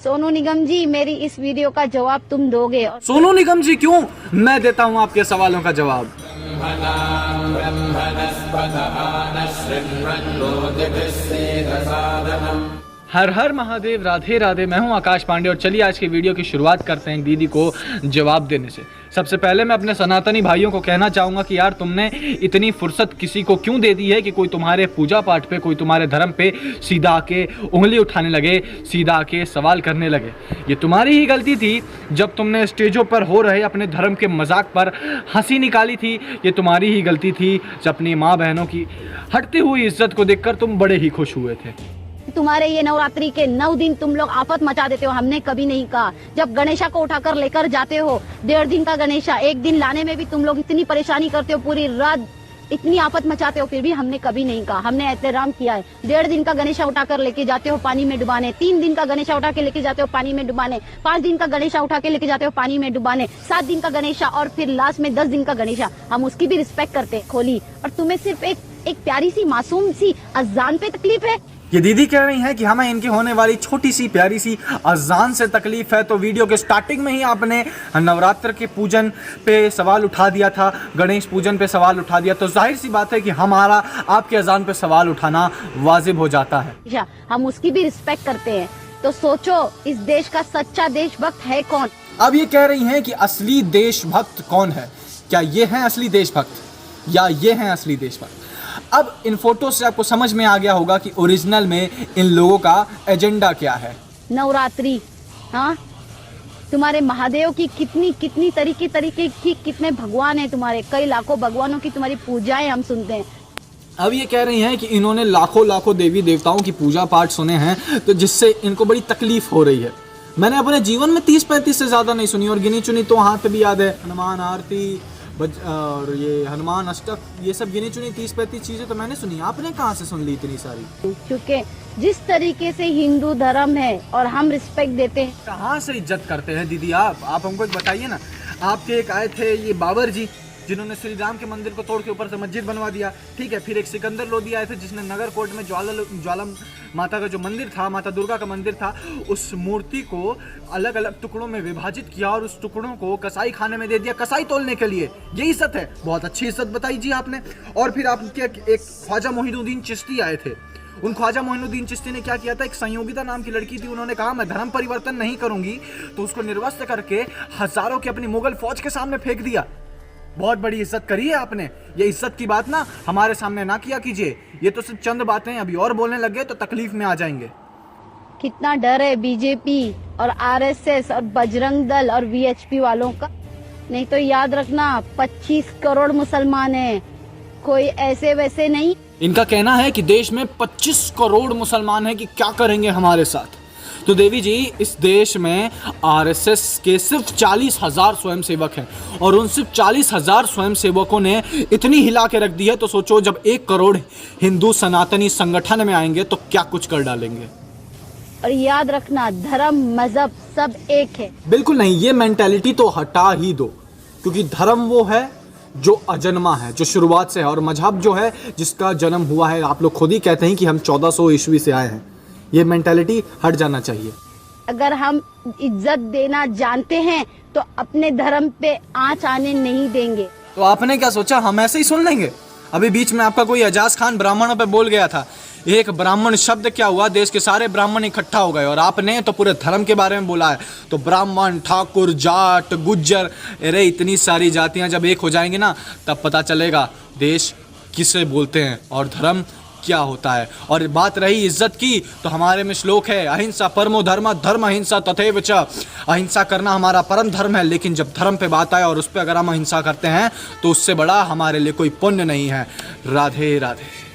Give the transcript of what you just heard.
सोनू निगम जी, मेरी इस वीडियो का जवाब तुम दोगे? सोनू निगम जी क्यों, मैं देता हूँ आपके सवालों का जवाब। हर हर महादेव, राधे राधे। मैं हूं आकाश पांडे और चलिए आज की वीडियो की शुरुआत करते हैं दीदी को जवाब देने से। सबसे पहले मैं अपने सनातनी भाइयों को कहना चाहूँगा कि यार तुमने इतनी फुर्सत किसी को क्यों दे दी है कि कोई तुम्हारे पूजा पाठ पे, कोई तुम्हारे धर्म पे सीधा आके उंगली उठाने लगे, सीधा आके सवाल करने लगे। ये तुम्हारी ही गलती थी जब तुमने स्टेजों पर हो रहे अपने धर्म के मजाक पर हंसी निकाली थी। ये तुम्हारी ही गलती थी जब अपनी माँ बहनों की हटती हुई इज्जत को देखकर तुम बड़े ही खुश हुए थे। तुम्हारे ये नवरात्रि के 9 दिन तुम लोग आफत मचा देते हो, हमने कभी नहीं कहा। जब गणेशा को उठाकर लेकर जाते हो, 1.5 दिन का गणेशा, 1 दिन लाने में भी तुम लोग इतनी परेशानी करते हो, पूरी रात इतनी आफत मचाते हो, फिर भी हमने कभी नहीं कहा। हमने एहतराम किया है। 1.5 दिन का गणेशा उठाकर लेके जाते हो पानी में डुबाने, 3 दिन का गणेशा उठा के लेके जाते हो पानी में डुबाने, 5 दिन का गणेशा उठा के लेके जाते हो पानी में डुबाने, 7 दिन का गणेशा और फिर लास्ट में 10 दिन का गणेशा। हम उसकी भी रिस्पेक्ट करते हैं, खोली। और तुम्हें सिर्फ एक प्यारी सी मासूम सी अजान पे तकलीफ है। ये दीदी कह रही हैं कि हमें इनकी होने वाली छोटी सी प्यारी सी अजान से तकलीफ है। तो वीडियो के स्टार्टिंग में ही आपने नवरात्र के पूजन पे सवाल उठा दिया था, गणेश पूजन पे सवाल उठा दिया, तो जाहिर सी बात है कि हमारा आपके अजान पे सवाल उठाना वाजिब हो जाता है। हम उसकी भी रिस्पेक्ट करते हैं। तो सोचो, इस देश का सच्चा देशभक्त है कौन? अब ये कह रही हैं कि असली देशभक्त कौन है। क्या ये हैं असली देशभक्त या ये हैं असली देशभक्त? अब इन फोटो से आपको समझ में आ गया होगा कि ओरिजिनल में इन लोगों का एजेंडा क्या है। नवरात्रि, हाँ, तुम्हारे महादेव की कितनी तरीके की कितने भगवान हैं तुम्हारे, कई लाखों भगवानों की तुम्हारी पूजाएं हम सुनते हैं। अब ये कह रही हैं कि इन्होंने लाखों देवी देवताओं की पूजा पाठ सुने हैं, तो जिससे इनको बड़ी तकलीफ हो रही है। मैंने अपने जीवन में 30-35 से ज्यादा नहीं सुनी, और गिनी चुनी तो हाथ पे भी याद है, हनुमान आरती और ये हनुमान अष्टक, ये सब गिनी चुनी 30-35 चीजें तो मैंने सुनी। आपने कहाँ से सुन ली इतनी सारी? क्योंकि जिस तरीके से हिंदू धर्म है और हम रिस्पेक्ट देते हैं। कहाँ से इज्जत करते हैं दीदी आप हमको बताइए ना। आपके एक आए थे ये बाबर जी, जिन्होंने श्री राम के मंदिर को तोड़ के ऊपर से मस्जिद बनवा दिया, ठीक है। फिर एक सिकंदर लोधी आए थे जिसने नगर कोट में ज्वाला माता का जो मंदिर था, माता दुर्गा का मंदिर था, उस मूर्ति को अलग अलग टुकड़ों में विभाजित किया और उस टुकड़ों को कसाई खाने में दे दिया, कसाई तोलने के लिए। ये इज्जत है? बहुत अच्छी इज्जत बताई जी आपने। और फिर आपके एक ख्वाजा मोइनुद्दीन चिश्ती आए थे। उन ख्वाजा मोइनुद्दीन चिश्ती ने क्या किया था, एक संयोगिता नाम की लड़की थी, उन्होंने कहा मैं धर्म परिवर्तन नहीं करूंगी, तो उसको निर्वस्त्र करके हजारों की अपनी मुगल फौज के सामने फेंक दिया। बहुत बड़ी इज्जत करी है आपने। ये इज्जत की बात ना हमारे सामने ना किया कीजिए। ये तो सिर्फ चंद बातें, अभी और बोलने लग गए तो तकलीफ में आ जाएंगे। कितना डर है बीजेपी और आरएसएस और बजरंग दल और वीएचपी वालों का। नहीं तो याद रखना, 25 करोड़ मुसलमान हैं, कोई ऐसे वैसे नहीं। इनका कहना है कि देश में 25 करोड़ मुसलमान हैं कि क्या करेंगे हमारे साथ। तो देवी जी, इस देश में आरएसएस के सिर्फ 40,000 स्वयंसेवक हैं, और उन सिर्फ 40,000 स्वयंसेवकों ने इतनी हिला के रख दी है, तो सोचो जब 1 करोड़ हिंदू सनातनी संगठन में आएंगे तो क्या कुछ कर डालेंगे। और याद रखना, धर्म मजहब सब एक है। बिल्कुल नहीं, ये मेंटालिटी तो हटा ही दो, क्योंकि धर्म वो है जो अजन्मा है, जो शुरुआत से है, और मजहब जो है जिसका जन्म हुआ है। आप लोग खुद ही कहते हैं कि हम 1400 ईस्वी से आए हैं। ये मेंटालिटी हट जाना चाहिए। अगर हम इज्जत देना जानते हैं तो अपने धर्म पे आंच आने नहीं देंगे। तो आपने क्या सोचा हम ऐसे ही सुन लेंगे? अभी बीच में आपका कोई एजाज खान ब्राह्मणों पे बोल गया था, एक ब्राह्मण शब्द क्या हुआ, देश के सारे ब्राह्मण इकट्ठा हो गए, और आपने तो पूरे धर्म के बारे में बोला है। तो ब्राह्मण, ठाकुर, जाट, गुज्जर, अरे इतनी सारी जातियां जब एक हो जाएंगी ना, तब पता चलेगा देश किसे बोलते हैं और धर्म क्या होता है। और बात रही इज्जत की, तो हमारे में श्लोक है, अहिंसा परमो धर्म, धर्म अहिंसा तथैव च। अहिंसा करना हमारा परम धर्म है, लेकिन जब धर्म पे बात आए और उस पर अगर हम अहिंसा करते हैं तो उससे बड़ा हमारे लिए कोई पुण्य नहीं है। राधे राधे।